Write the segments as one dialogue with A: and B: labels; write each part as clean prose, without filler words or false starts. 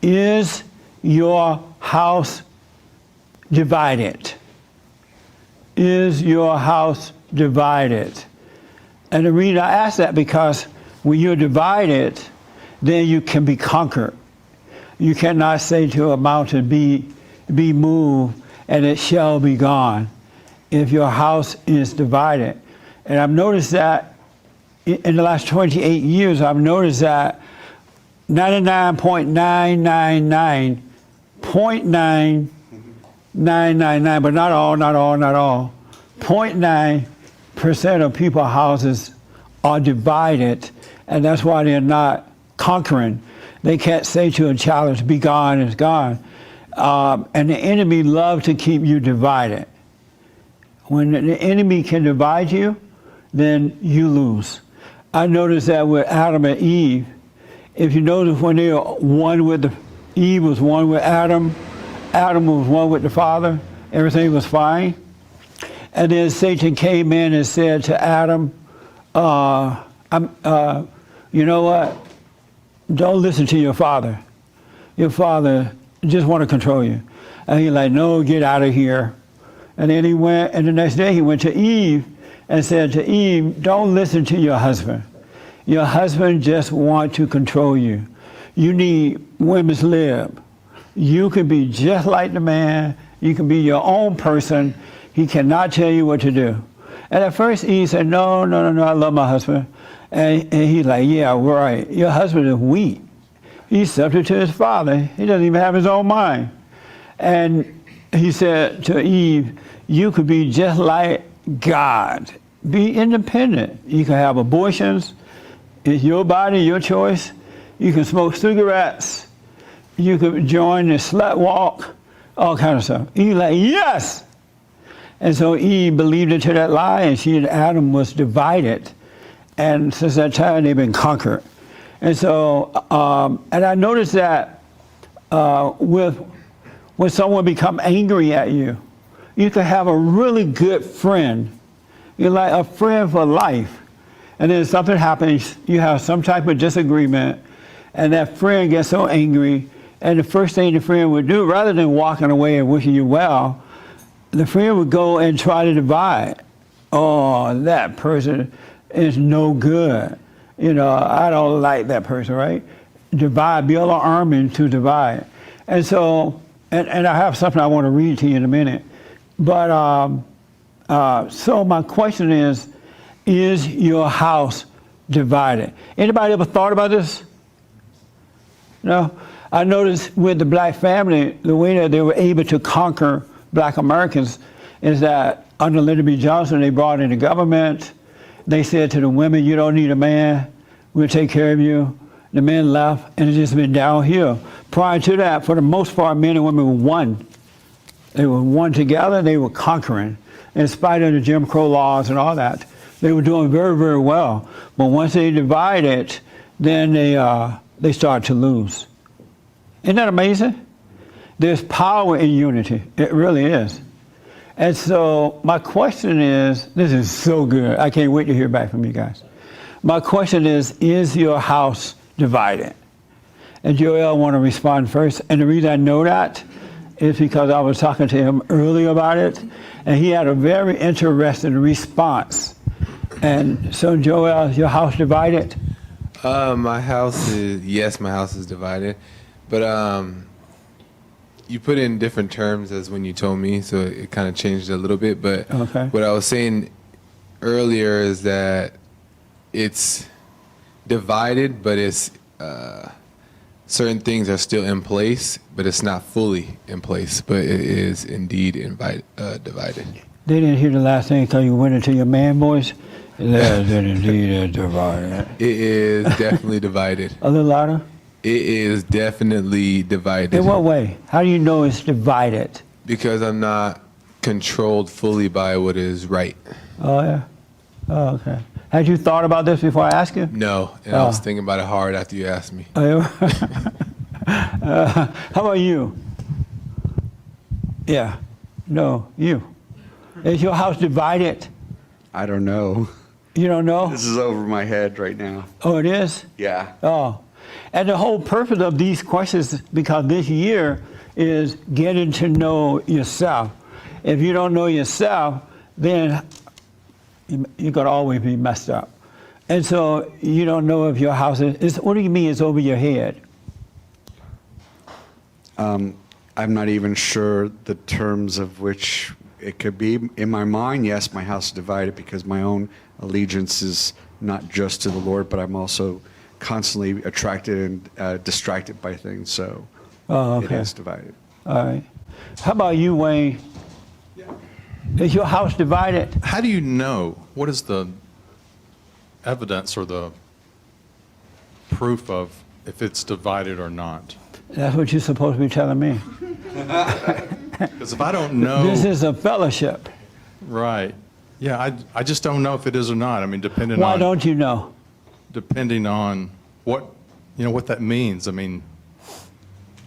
A: Is your house divided? Is your house divided? And the reason I ask that because when you're divided, then you can be conquered. You cannot say to a mountain, be moved, and it shall be gone, if your house is divided. And I've noticed that in the last 28 years, I've noticed that 99.999.9999, but not all, 0.9% of people's houses are divided, and that's why they're not conquering. They can't say to a challenge, be gone, it's gone. And the enemy loves to keep you divided. When the enemy can divide you, then you lose. I noticed that with Adam and Eve. If you notice when they were one with Eve was one with Adam, Adam was one with the Father, everything was fine. And then Satan came in and said to Adam, you know what? Don't listen to your father. Your father just want to control you. And he's like, no, get out of here. And then he went, and the next day he went to Eve and said to Eve, don't listen to your husband. Your husband just wants to control you. You need women's lib. You can be just like the man. You can be your own person. He cannot tell you what to do. And at first Eve said, no, I love my husband. And he's like, yeah, right. Your husband is weak. He's subject to his father. He doesn't even have his own mind. And he said to Eve, you could be just like God. Be independent. You can have abortions. It's your body, your choice. You can smoke cigarettes. You could join the slut walk, all kind of stuff. He's like, yes! And so Eve believed into that lie, and she and Adam was divided. And since that time, they've been conquered. And so, and I noticed that when someone become angry at you, you can have a really good friend. You're like a friend for life. And then something happens, you have some type of disagreement, and that friend gets so angry, and the first thing the friend would do, rather than walking away and wishing you well, the friend would go and try to divide. Oh, that person is no good. You know, I don't like that person, right? Divide, build an army to divide. And so, and I have something I want to read to you in a minute. But, so my question is your house divided? Anybody ever thought about this? No? I noticed with the black family, the way that they were able to conquer black Americans is that under Lyndon B. Johnson, they brought in the government. They said to the women, you don't need a man, we'll take care of you. The men left, and it's just been downhill. Prior to that, for the most part, men and women were one. They were one together, they were conquering. In spite of the Jim Crow laws and all that, they were doing very, very well. But once they divided, then they started to lose. Isn't that amazing? There's power in unity. It really is. And so my question is, this is so good. I can't wait to hear back from you guys. My question is your house divided? And Joel, I want to respond first. And the reason I know that is because I was talking to him earlier about it, and he had a very interesting response. And so, Joel, is your house divided?
B: My house is divided. But you put in different terms as when you told me, so it kind of changed a little bit. But
A: okay.
B: What I was saying earlier is that it's divided, but it's certain things are still in place, but it's not fully in place. But it is indeed divided.
A: They didn't hear the last thing until you went into your man voice. It is indeed divided.
B: It is definitely divided.
A: A little louder?
B: It is definitely divided.
A: In what way? How do you know it's divided?
B: Because I'm not controlled fully by what is right.
A: Oh, yeah? Oh, okay. Had you thought about this before I asked you?
B: No, and I was thinking about it hard after you asked me.
A: How about you? Yeah. No, you. Is your house divided?
C: I don't know.
A: You don't know?
C: This is over my head right now.
A: Oh, it is?
C: Yeah.
A: Oh. And the whole purpose of these questions, because this year is getting to know yourself. If you don't know yourself, then you're going to always be messed up. And so you don't know if your house is what do you mean it's over your head?
C: I'm not even sure the terms of which it could be. In my mind, yes, my house is divided because my own allegiance is not just to the Lord, but I'm also constantly attracted and distracted by things. So it is divided.
A: All right. How about you, Wayne? Is your house divided?
D: How do you know? What is the evidence or the proof of if it's divided or not?
A: That's what you're supposed to be telling me.
D: Because if I don't know.
A: This is a fellowship.
D: Right. Yeah, I just don't know if it is or not. I mean,
A: Why don't you know?
D: Depending on what, what that means. I mean,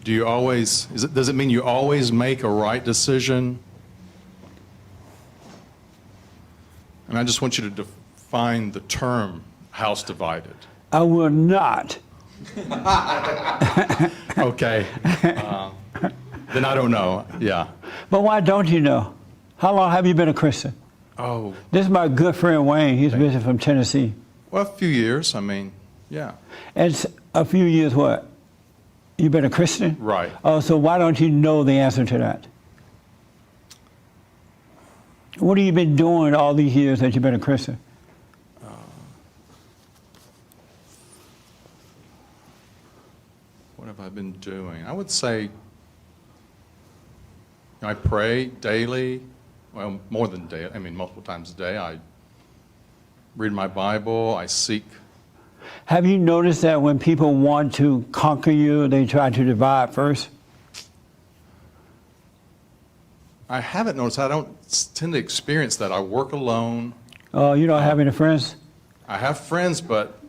D: do you always, does it mean you always make a right decision? And I just want you to define the term house divided.
A: I will not.
D: Okay. Then I don't know. Yeah.
A: But why don't you know? How long have you been a Christian?
D: Oh,
A: This is my good friend Wayne. He's visiting from Tennessee.
D: well, a few years. I mean, yeah.
A: And a few years what? You've been a Christian?
D: Right.
A: Oh, so why don't you know the answer to that? What have you been doing all these years that you've been a Christian?
D: What have I been doing? I would say I pray daily, well, more than daily, I mean, multiple times a day. I read my Bible, I seek.
A: Have you noticed that when people want to conquer you, they try to divide first?
D: I haven't noticed, I don't tend to experience that. I work alone.
A: Oh, you don't have any friends?
D: I have friends, but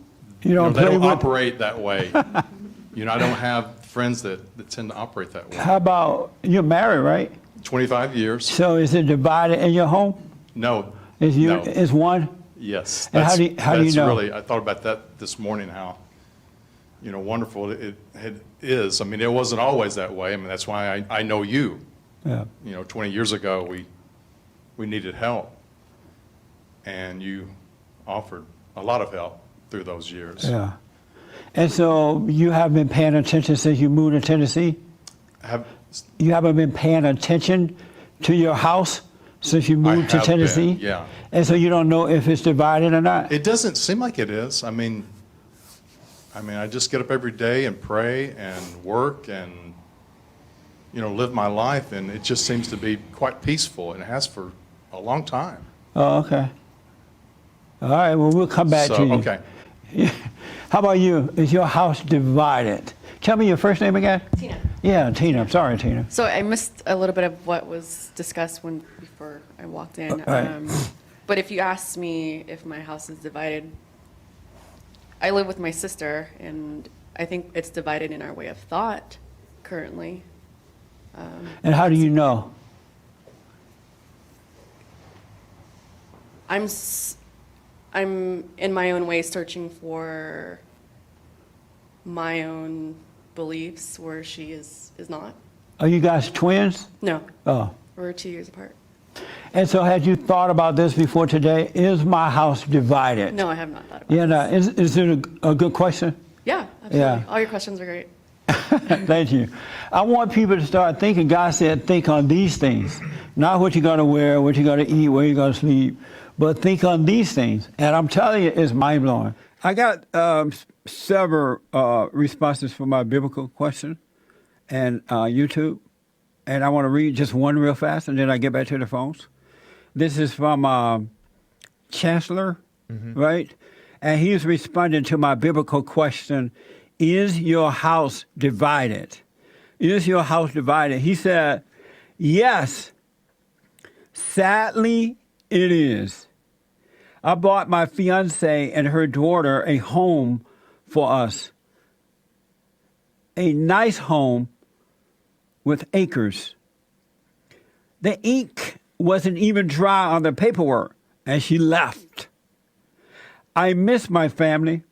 A: You don't
D: they
A: play
D: don't
A: with-
D: operate that way. I don't have friends that tend to operate that way.
A: How about, you're married, right?
D: 25 years.
A: So is it divided in your home?
D: No.
A: Is you
D: No.
A: is one?
D: Yes.
A: And how do you
D: that's
A: know?
D: Really, I thought about that this morning, how, wonderful it is. I mean, it wasn't always that way. I mean, that's why I know you.
A: Yeah.
D: 20 years ago, we needed help. And you offered a lot of help through those years.
A: Yeah. And so you have been paying attention since you moved to Tennessee? You haven't been paying attention to your house since you moved to
D: have
A: Tennessee?
D: been, yeah.
A: And so you don't know if it's divided or not?
D: It doesn't seem like it is. I mean, I just get up every day and pray and work and, live my life, and it just seems to be quite peaceful, and it has for a long time.
A: Oh, okay. All right, well, we'll come back to you.
D: Okay.
A: How about you? Is your house divided? Tell me your first name again.
E: Tina.
A: Yeah, Tina. I'm sorry, Tina.
E: So I missed a little bit of what was discussed before I walked in.
A: Right.
E: But if you asked me if my house is divided, I live with my sister, and I think it's divided in our way of thought currently.
A: And how do you know?
E: I'm in my own way searching for my own beliefs where she is not.
A: Are you guys twins?
E: No,
A: Oh.
E: we're 2 years apart.
A: And so had you thought about this before today? Is my house divided?
E: No, I have not thought about
A: Yeah,
E: it.
A: no. Is it a good question?
E: Yeah, absolutely.
A: Yeah.
E: All your questions are great.
A: Thank you. I want people to start thinking. God said, think on these things. Not what you're going to wear, what you're going to eat, where you're going to sleep, but think on these things. And I'm telling you, it's mind-blowing. I got several responses for my biblical question and YouTube. And I want to read just one real fast, and then I get back to the phones. This is from Chancellor, right? And he's responding to my biblical question, is your house divided? Is your house divided? He said, yes, sadly it is. I bought my fiance and her daughter a home for us, a nice home with acres. The ink wasn't even dry on the paperwork, and she left. I miss my family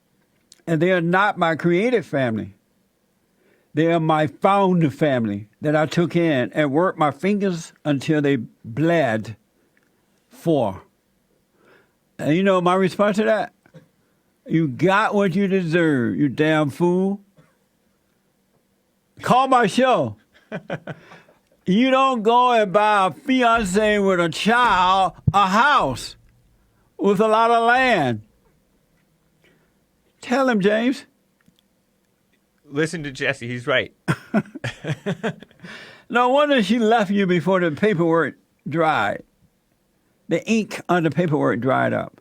A: and they are not my created family. They are my found family that I took in and worked my fingers until they bled for. And you know my response to that? You got what you deserve, you damn fool. Call my show. You don't go and buy a fiance with a child a house with a lot of land. Tell him, James.
F: Listen to Jesse. He's right.
A: No wonder she left you before the paperwork dried. The ink on the paperwork dried up.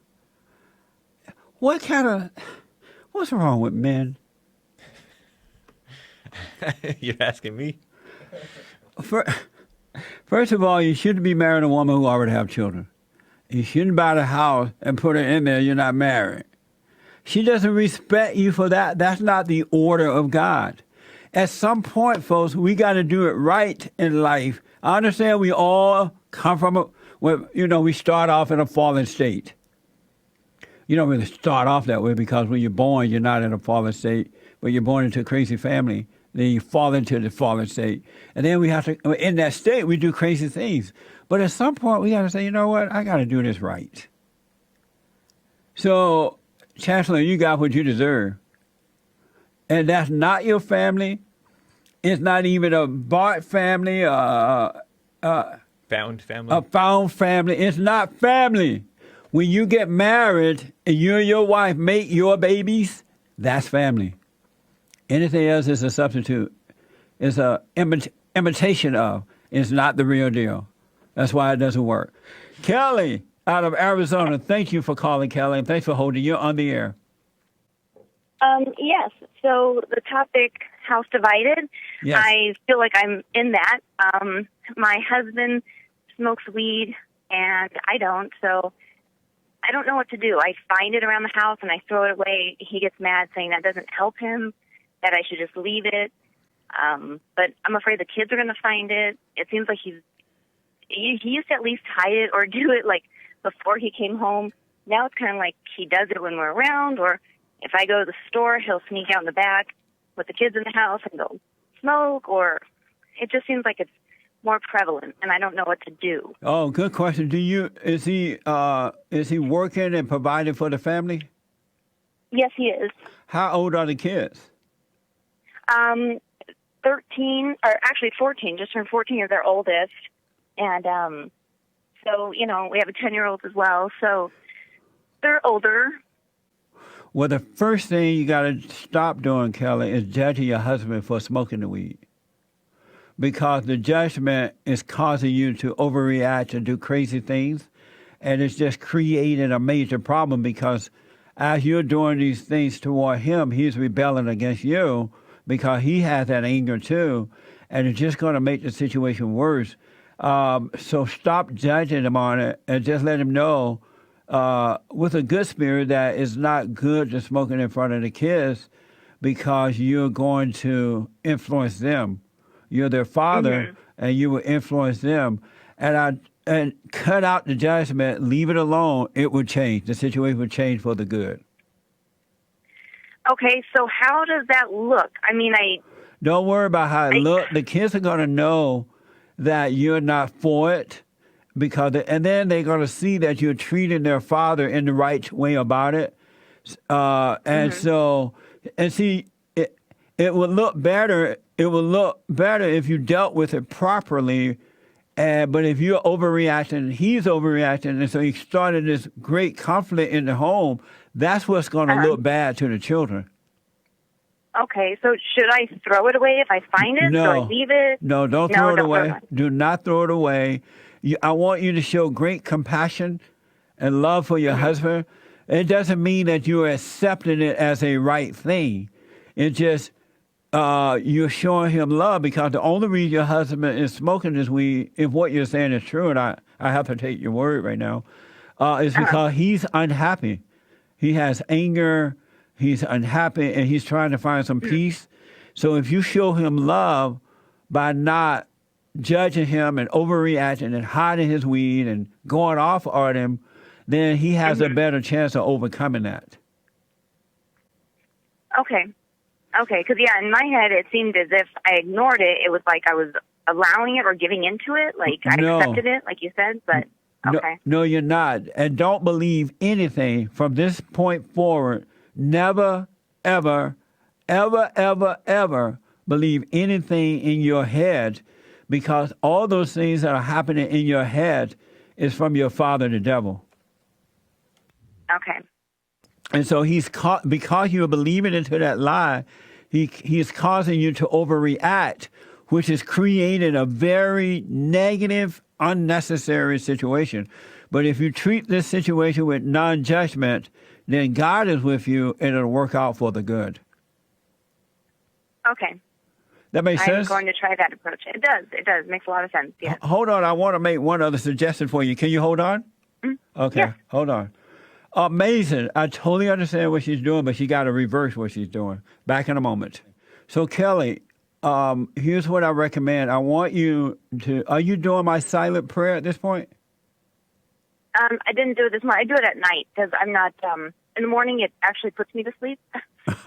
A: What's wrong with men?
F: You're asking me?
A: First of all, you shouldn't be marrying a woman who already have children. You shouldn't buy the house and put her in there. You're not married. She doesn't respect you for that. That's not the order of God. At some point, folks, we got to do it right in life. I understand we all come from we start off in a fallen state. You don't really start off that way because when you're born, you're not in a fallen state, but you're born into a crazy family. Then you fall into the fallen state. And then we have to, in that state, we do crazy things. But at some point, we got to say, you know what? I got to do this right. So, Chancellor, you got what you deserve. And that's not your family. It's not even a Bart family,
F: Found family.
A: a found family. It's not family. When you get married and you and your wife make your babies, that's family. Anything else is a substitute. It's a imitation of. It's not the real deal. That's why it doesn't work. Kelly out of Arizona, thank you for calling, Kelly, and thanks for holding. You're on the air.
G: Yes. So the topic, House Divided,
A: Yes.
G: I feel like I'm in that. My husband smokes weed, and I don't, so I don't know what to do. I find it around the house, and I throw it away. He gets mad, saying that doesn't help him, that I should just leave it. But I'm afraid the kids are going to find it. It seems like he used to at least hide it or do it, like, before he came home. Now it's kind of like he does it when we're around, or if I go to the store, he'll sneak out in the back with the kids in the house and go smoke, or it just seems like it's more prevalent, and I don't know what to do.
A: Oh, good question. Is he working and providing for the family?
G: Yes, he is.
A: How old are the kids?
G: 13, or actually 14, just turned 14 is their oldest. And so, we have a 10-year-old as well. So they're older.
A: Well, the first thing you got to stop doing, Kelly, is judging your husband for smoking the weed. Because the judgment is causing you to overreact and do crazy things. And it's just creating a major problem because as you're doing these things toward him, he's rebelling against you because he has that anger too. And it's just going to make the situation worse. So stop judging him on it and just let him know with a good spirit that it's not good to smoking in front of the kids because you're going to influence them. You're their father, and you will influence them. And cut out the judgment, leave it alone. It would change. The situation would change for the good.
G: Okay, so how does that look? I mean,
A: Don't worry about how it looks. The kids are going to know that you're not for it, and then they're going to see that you're treating their father in the right way about it. It would look better. It would look better if you dealt with it properly. But if you're overreacting, he's overreacting, and so you started this great conflict in the home, that's what's going to look bad to the children.
G: Okay, so should I throw it away if I find it?
A: No.
G: Should I leave it?
A: No, don't throw it away. Do not throw it away. I want you to show great compassion and love for your husband. It doesn't mean that you're accepting it as a right thing. It just you're showing him love because the only reason your husband is smoking this weed, if what you're saying is true, and I have to take your word right now, is because he's unhappy. He has anger, he's unhappy, and he's trying to find some peace. So if you show him love by not judging him and overreacting and hiding his weed and going off on him, then he has a better chance of overcoming that.
G: Okay. Okay, because, yeah, in my head, it seemed as if I ignored it. It was like I was allowing it or giving into it. Like, I
A: No.
G: accepted it, like you said, but, okay.
A: No, you're not. And don't believe anything from this point forward. Never, ever, ever, ever, ever believe anything in your head, because all those things that are happening in your head is from your father, the devil.
G: Okay.
A: And so because you're believing into that lie, he's causing you to overreact, which is creating a very negative, unnecessary situation. But if you treat this situation with non-judgment, then God is with you and it'll work out for the good.
G: Okay.
A: That makes
G: I'm
A: sense?
G: going to try that approach. It does. It does. Makes a lot of sense, yes.
A: Hold on. I want to make one other suggestion for you. Can you hold on? Okay.
G: Yes.
A: Hold on. Amazing. I totally understand what she's doing, but she got to reverse what she's doing. Back in a moment. So, Kelly, here's what I recommend. I want you to, are you doing my silent prayer at this point?
G: I didn't do it this morning. I do it at night because I'm not, in the morning it actually puts me to sleep.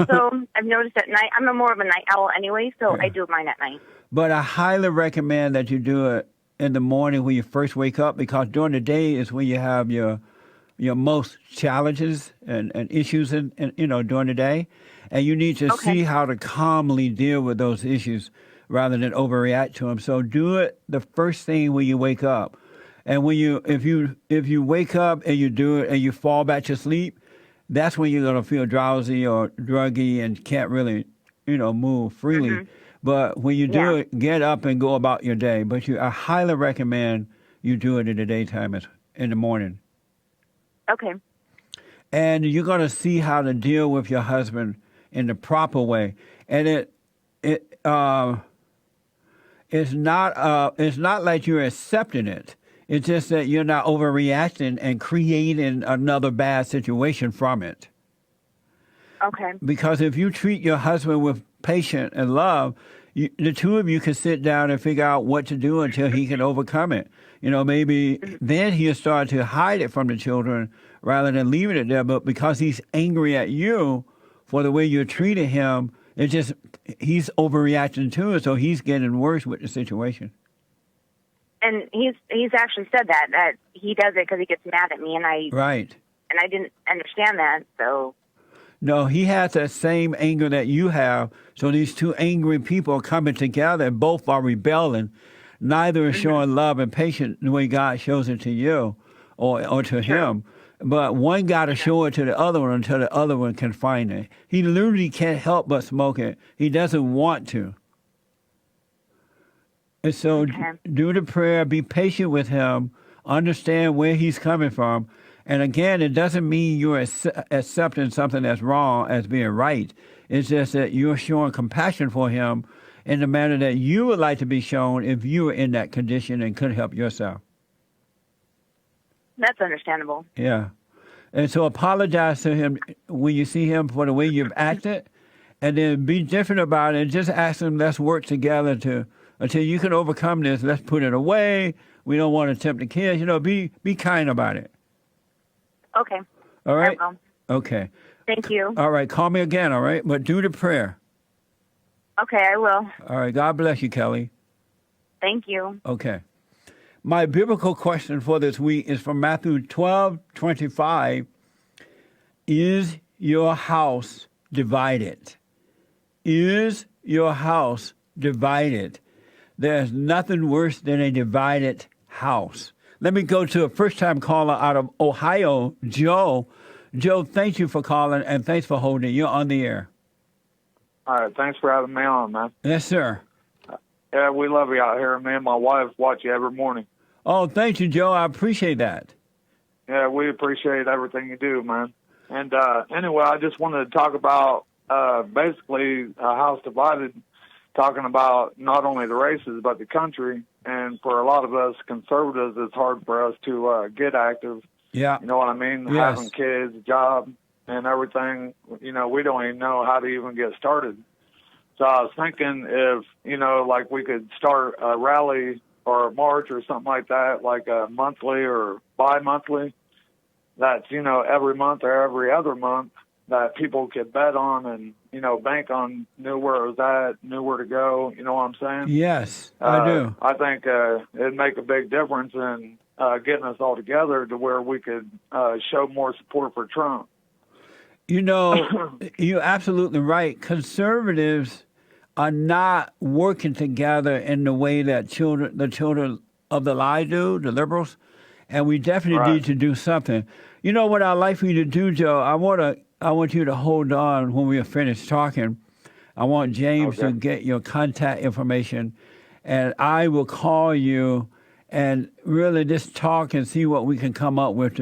G: So I've noticed at night, I'm more of a night owl anyway, so I do mine at night.
A: But I highly recommend that you do it in the morning when you first wake up, because during the day is when you have your most challenges and issues in during the day. And you need to see how to calmly deal with those issues rather than overreact to them. So do it the first thing when you wake up. And when if you wake up and you do it and you fall back to sleep, that's when you're going to feel drowsy or druggy and can't really, move freely. Mm-hmm. But when you do it, get up and go about your day. But I highly recommend you do it in the daytime, in the morning.
G: Okay.
A: And you're going to see how to deal with your husband in the proper way. And it's not like you're accepting it. It's just that you're not overreacting and creating another bad situation from it.
G: Okay.
A: Because if you treat your husband with patience and love, the two of you can sit down and figure out what to do until he can overcome it. Maybe then he'll start to hide it from the children rather than leaving it there. But because he's angry at you for the way you're treating him, he's overreacting to it, so he's getting worse with the situation.
G: And he's actually said that he does it because he gets mad at me, and I didn't understand that. So
A: no, he has that same anger that you have. So these two angry people are coming together, and both are rebelling. Neither is showing love and patience the way God shows it to you or to him. But one got to show it to the other one until the other one can find it. He literally can't help but smoke it. He doesn't want to. And so do the prayer, be patient with him, understand where he's coming from. And again, it doesn't mean you're accepting something that's wrong as being right. It's just that you're showing compassion for him in the manner that you would like to be shown if you were in that condition and couldn't help yourself.
G: That's understandable.
A: Yeah. And so apologize to him when you see him for the way you've acted, and then be different about it and just ask him, let's work together until you can overcome this. Let's put it away. We don't want to tempt the kids. Be kind about it.
G: Okay.
A: All right?
G: I will.
A: Okay.
G: Thank you.
A: All right. Call me again, all right? But do the prayer.
G: Okay, I will.
A: All right. God bless you, Kelly.
G: Thank you.
A: Okay. My biblical question for this week is from Matthew 12:25. Is your house divided? Is your house divided? There's nothing worse than a divided house. Let me go to a first-time caller out of Ohio, Joe. Joe, thank you for calling, and thanks for holding. You're on the air.
H: All right, thanks for having me on, man.
A: Yes, sir.
H: Yeah, we love you out here. Me and my wife watch you every morning.
A: Oh, thank you, Joe. I appreciate that.
H: Yeah, we appreciate everything you do, man. And anyway, I just wanted to talk about basically a house divided, talking about not only the races but the country. And for a lot of us conservatives, it's hard for us to get active.
A: Yeah.
H: You know what I mean?
A: Yes.
H: Having kids, job, and everything. We don't even know how to even get started. So I was thinking if, like we could start a rally or a march or something like that, like a monthly or bi-monthly. That's, every month or every other month, that people could bet on and, bank on, knew where it was at, knew where to go. You know what I'm saying?
A: Yes, I do.
H: I think it'd make a big difference in getting us all together to where we could show more support for Trump.
A: You're absolutely right. Conservatives are not working together in the way that the children of the lie do, the liberals, and we definitely need to do something. You know what I'd like for you to do, Joe? I want you to hold on when we are finished talking. I want James to get your contact information, and I will call you and really just talk and see what we can come up with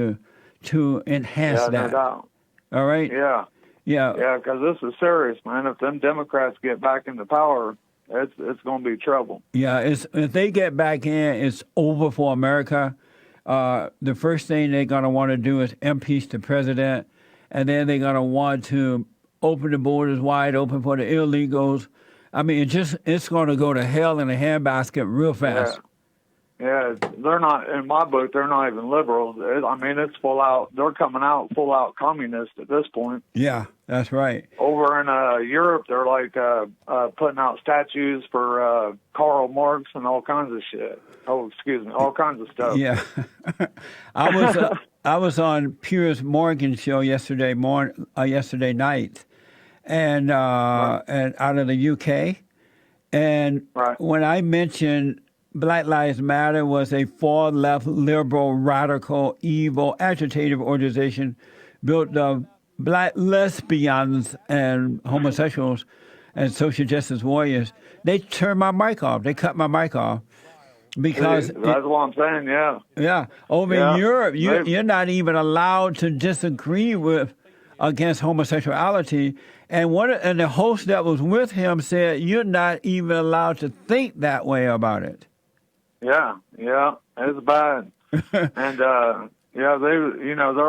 A: to enhance that.
H: No doubt.
A: All right?
H: Yeah.
A: Yeah.
H: Yeah, because this is serious, man. If them Democrats get back into power, it's going to be trouble.
A: Yeah, if they get back in, it's over for America. The first thing they're going to want to do is impeach the president, and then they're going to want to open the borders wide open for the illegals. I mean, it's going to go to hell in a handbasket real fast.
H: Yeah, they're not, in my book, they're not even liberals. I mean, it's full out, they're coming out full out communist at this point.
A: Yeah, that's right.
H: Over in Europe, they're like putting out statues for Karl Marx and all kinds of shit. Oh, excuse me, all kinds of stuff.
A: Yeah. I was on Piers Morgan's show yesterday night, and out of the UK, and when I mentioned Black Lives Matter was a far-left, liberal, radical, evil, agitative organization built of black lesbians and homosexuals and social justice warriors. They turned my mic off. They cut my mic off. Because
H: that's what I'm saying, yeah.
A: Yeah. Over in Europe, you're not even allowed to disagree against homosexuality. And the host that was with him said you're not even allowed to think that way about it.
H: Yeah, it's bad. And they're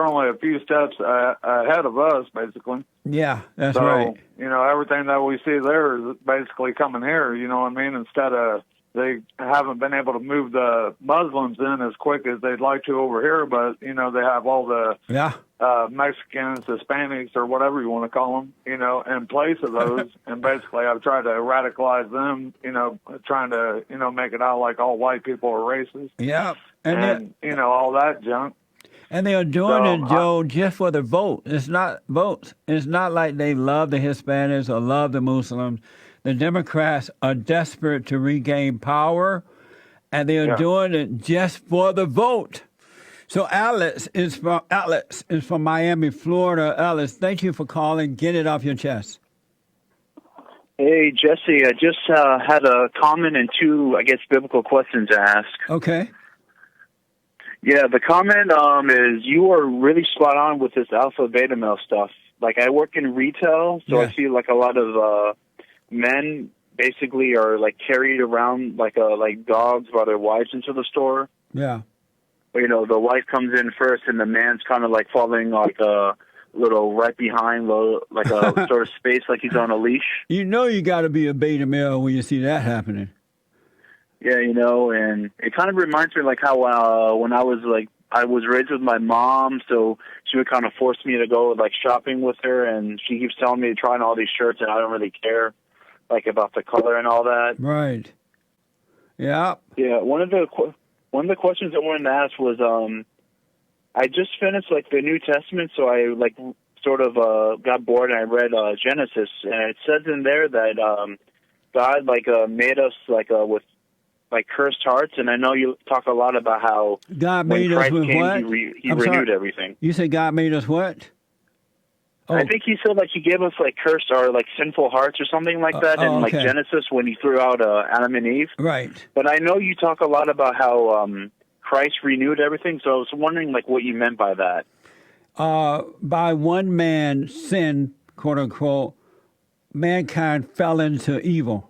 H: only a few steps ahead of us, basically.
A: Yeah, that's right.
H: Everything that we see there is basically coming here. You know what I mean? Instead of they haven't been able to move the Muslims in as quick as they'd like to over here, but they have all the Mexicans, Hispanics, or whatever you want to call them, in place of those. And basically, I've tried to radicalize them, trying to make it out like all white people are racist.
A: Yeah,
H: and all that junk.
A: And they are doing it, Joe, just for the vote. It's not votes. It's not like they love the Hispanics or love the Muslims. The Democrats are desperate to regain power, and they are doing it just for the vote. So Alex is from Miami, Florida. Alex, thank you for calling. Get it off your chest.
I: Hey, Jesse, I just had a comment and two, biblical questions to ask.
A: Okay.
I: Yeah, the comment is you are really spot on with this alpha beta male stuff. Like, I work in retail, so I see like a lot of men basically are like carried around like dogs by their wives into the store.
A: Yeah.
I: But, the wife comes in first, and the man's kind of like following like a little right behind, like a sort of space, like he's on a leash.
A: You got to be a beta male when you see that happening.
I: Yeah, and it kind of reminds me like how when I was raised with my mom, so she would kind of force me to go like shopping with her, and she keeps telling me to try on all these shirts, and I don't really care like about the color and all that.
A: Right. Yeah.
I: Yeah. One of the questions I wanted to ask was, I just finished like the New Testament, so I like sort of got bored and I read Genesis, and it says in there that God like made us like with like cursed hearts, and I know you talk a lot about how
A: God made us with what?
I: He renewed everything.
A: You say God made us what? Oh.
I: I think he said like he gave us like cursed or like sinful hearts or something like that in like Genesis when he threw out Adam and Eve.
A: Right.
I: But I know you talk a lot about how Christ renewed everything, so I was wondering like what you meant by that.
A: By one man's sin, quote unquote, mankind fell into evil.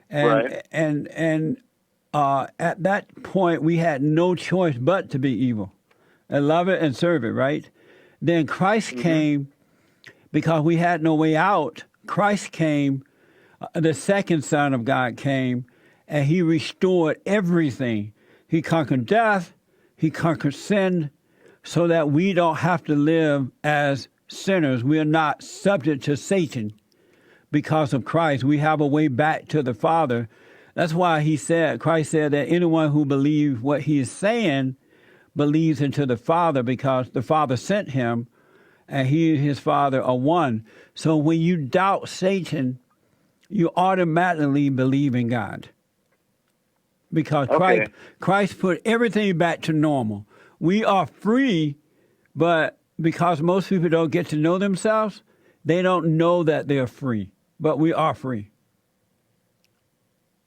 A: And at that point, we had no choice but to be evil and love it and serve it, right? Then Christ came because we had no way out. Christ came, the second Son of God came, and he restored everything. He conquered death, he conquered sin, so that we don't have to live as sinners. We are not subject to Satan because of Christ. We have a way back to the Father. That's why Christ said that anyone who believes what he is saying believes into the Father, because the Father sent him and he and his Father are one. So when you doubt Satan, you automatically believe in God. Because
I: Okay.
A: Christ put everything back to normal. We are free, but because most people don't get to know themselves, they don't know that they're free. But we are free.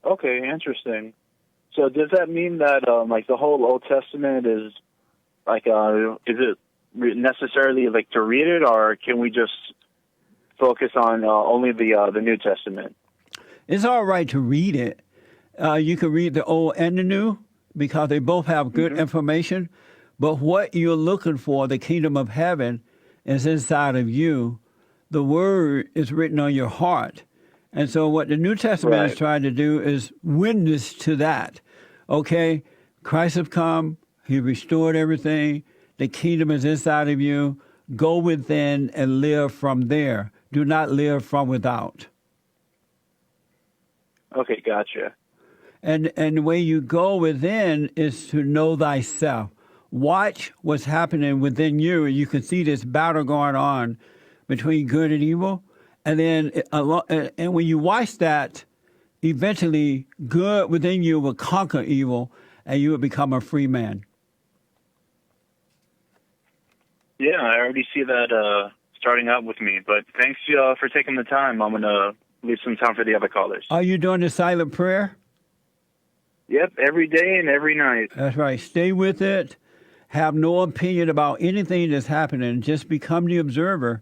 I: Okay, interesting. So does that mean that like the whole Old Testament is like is it necessarily like to read it, or can we just focus on only the New Testament?
A: It's all right to read it. You can read the Old and the New because they both have good information. But what you're looking for, the kingdom of heaven, is inside of you. The word is written on your heart. And so what the New Testament is trying to do is witness to that. Okay, Christ has come. He restored everything. The kingdom is inside of you. Go within and live from there. Do not live from without.
I: Okay, gotcha.
A: And the way you go within is to know thyself. Watch what's happening within you, and you can see this battle going on between good and evil. And then, and when you watch that, eventually good within you will conquer evil, and you will become a free man.
I: Yeah, I already see that starting out with me. But thanks for taking the time. I'm going to leave some time for the other callers.
A: Are you doing the silent prayer?
I: Yep, every day and every night.
A: That's right. Stay with it. Have no opinion about anything that's happening. Just become the observer,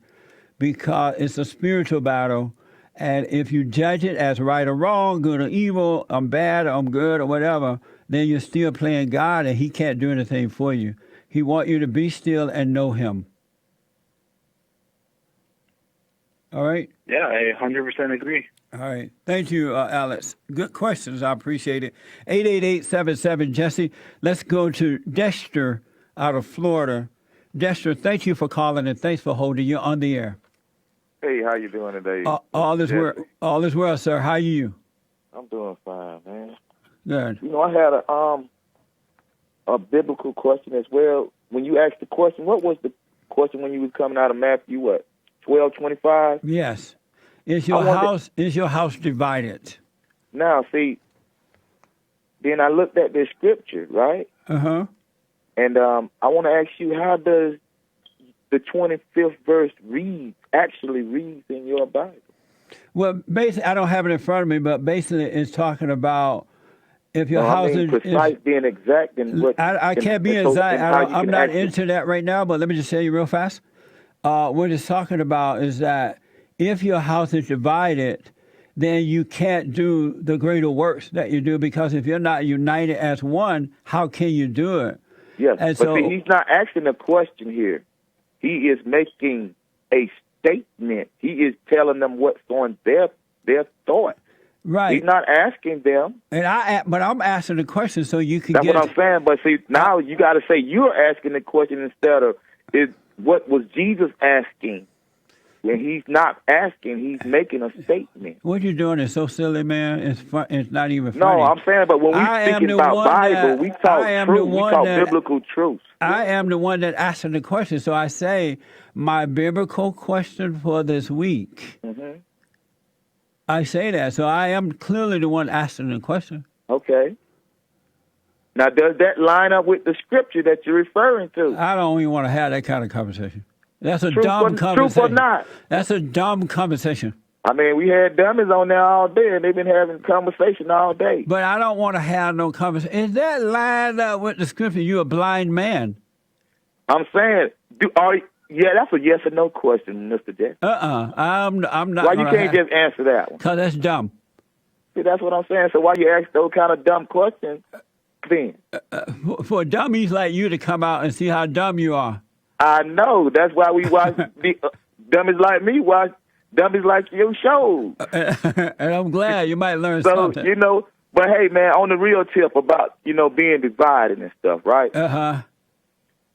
A: because it's a spiritual battle. And if you judge it as right or wrong, good or evil, I'm bad, or I'm good, or whatever, then you're still playing God, and he can't do anything for you. He wants you to be still and know him. All right?
I: Yeah, I 100% agree.
A: All right. Thank you, Alex. Good questions. I appreciate it. 888-77-JESSE. Let's go to Dexter out of Florida. Dexter, thank you for calling, and thanks for holding. You're on the air.
J: Hey, how you doing today?
A: All is well. All is well, sir. How are you?
J: I'm doing fine, man.
A: Good.
J: You know, I had a biblical question as well. When you asked the question, what was the question when you was coming out of Matthew? What, 12:25?
A: Yes. Is your house divided?
J: Now, see, then I looked at the scripture, right?
A: Uh-huh.
J: And I want to ask you, how does the 25th verse actually reads in your Bible?
A: Well, basically, I don't have it in front of me, but basically it's talking about if your house is
J: precise, being exact, and what
A: I can't be exact. I'm not into that right now, but let me just tell you real fast. What it's talking about is that if your house is divided, then you can't do the greater works that you do, because if you're not united as one, how can you do it?
J: Yes,
A: and
J: but see, he's not asking a question here. He is making a statement. He is telling them what's on their thought.
A: Right.
J: He's not asking them.
A: But I'm asking the question so you can
J: That's
A: get...
J: what I'm saying. But see, now you got to say you're asking the question instead of what was Jesus asking. When he's not asking, he's making a statement.
A: What you're doing is so silly, man. It's not even funny.
J: No, I'm saying, but when we speaking about Bible, we talk truth. We talk biblical truth.
A: I am the one that asking the question. So I say my biblical question for this week.
J: Mm-hmm.
A: I say that. So I am clearly the one asking the question.
J: Okay. Now, does that line up with the scripture that you're referring to?
A: I don't even want to have that kind of conversation. That's a dumb conversation.
J: Truth or not?
A: That's a dumb conversation.
J: I mean, we had dummies on there all day, and they've been having conversation all day.
A: But I don't want to have no conversation. Is that lined up with the scripture? You a blind man.
J: I'm saying, that's a yes or no question, Mr. Jackson.
A: I'm not.
J: Why you can't just answer that one?
A: Because that's dumb.
J: See, that's what I'm saying. So why you ask those kind of dumb questions then?
A: For dummies like you to come out and see how dumb you are.
J: I know. That's why we watch dummies like me watch dummies like your shows.
A: And I'm glad you might learn something.
J: So, but hey, man, on the real tip about, being divided and stuff, right?
A: Uh-huh.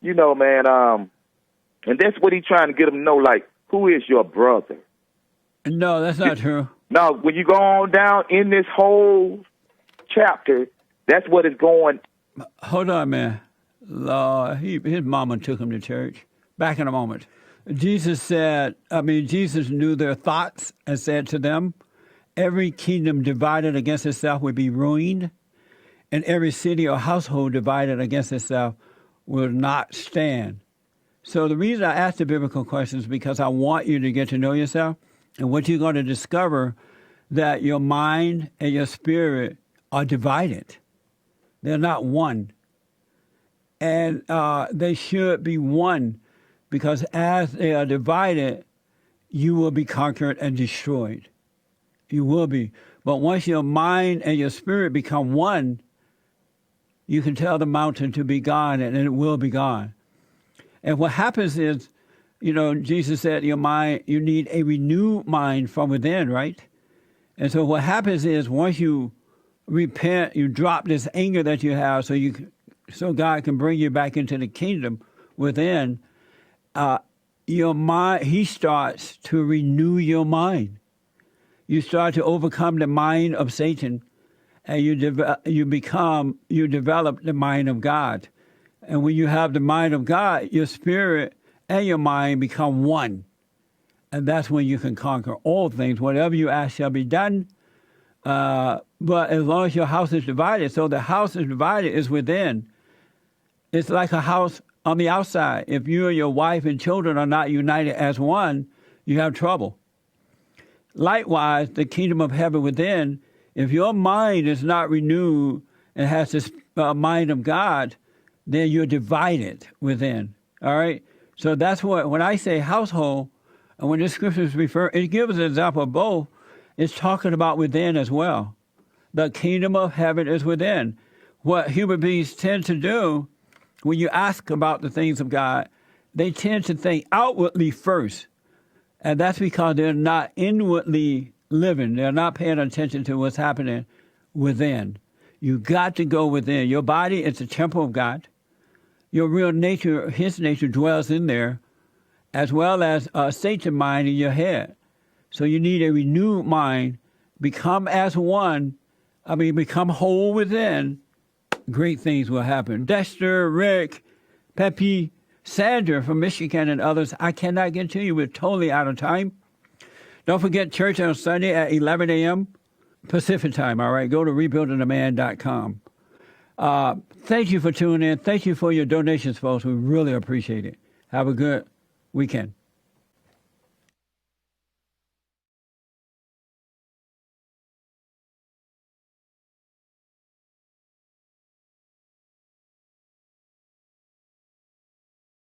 J: Man, And that's what he's trying to get them to know, like, who is your brother?
A: No, that's not true.
J: Now, when you go on down in this whole chapter, that's what is going.
A: Hold on, man. Lord, his mama took him to church. Back in a moment. Jesus knew their thoughts and said to them, every kingdom divided against itself will be ruined, and every city or household divided against itself will not stand. So the reason I ask the biblical questions is because I want you to get to know yourself, and what you're going to discover that your mind and your spirit are divided. They're not one. And they should be one, because as they are divided, you will be conquered and destroyed. You will be. But once your mind and your spirit become one, you can tell the mountain to be gone, and it will be gone. And what happens is, Jesus said your mind, you need a renewed mind from within, right? And so what happens is once you repent, you drop this anger that you have so God can bring you back into the kingdom within, your mind, he starts to renew your mind. You start to overcome the mind of Satan, and you develop the mind of God. And when you have the mind of God, your spirit and your mind become one. And that's when you can conquer all things. Whatever you ask shall be done. But as long as your house is divided, so the house is divided is within. It's like a house on the outside. If you and your wife and children are not united as one, you have trouble. Likewise, the kingdom of heaven within, if your mind is not renewed and has this mind of God, then you're divided within. All right? So that's what, when I say household, and when this scripture is it gives an example of both, it's talking about within as well. The kingdom of heaven is within. What human beings tend to do, when you ask about the things of God, they tend to think outwardly first. And that's because they're not inwardly living. They're not paying attention to what's happening within. You got to go within. Your body is the temple of God. Your real nature, his nature, dwells in there, as well as Satan's mind in your head. So you need a renewed mind. Become as one. Become whole within. Great things will happen. Dexter, Rick, Pepe, Sandra from Michigan, and others, I cannot get to you. We're totally out of time. Don't forget church on Sunday at 11 a.m. Pacific time, all right? Go to rebuildingtheman.com. Thank you for tuning in. Thank you for your donations, folks. We really appreciate it. Have a good weekend.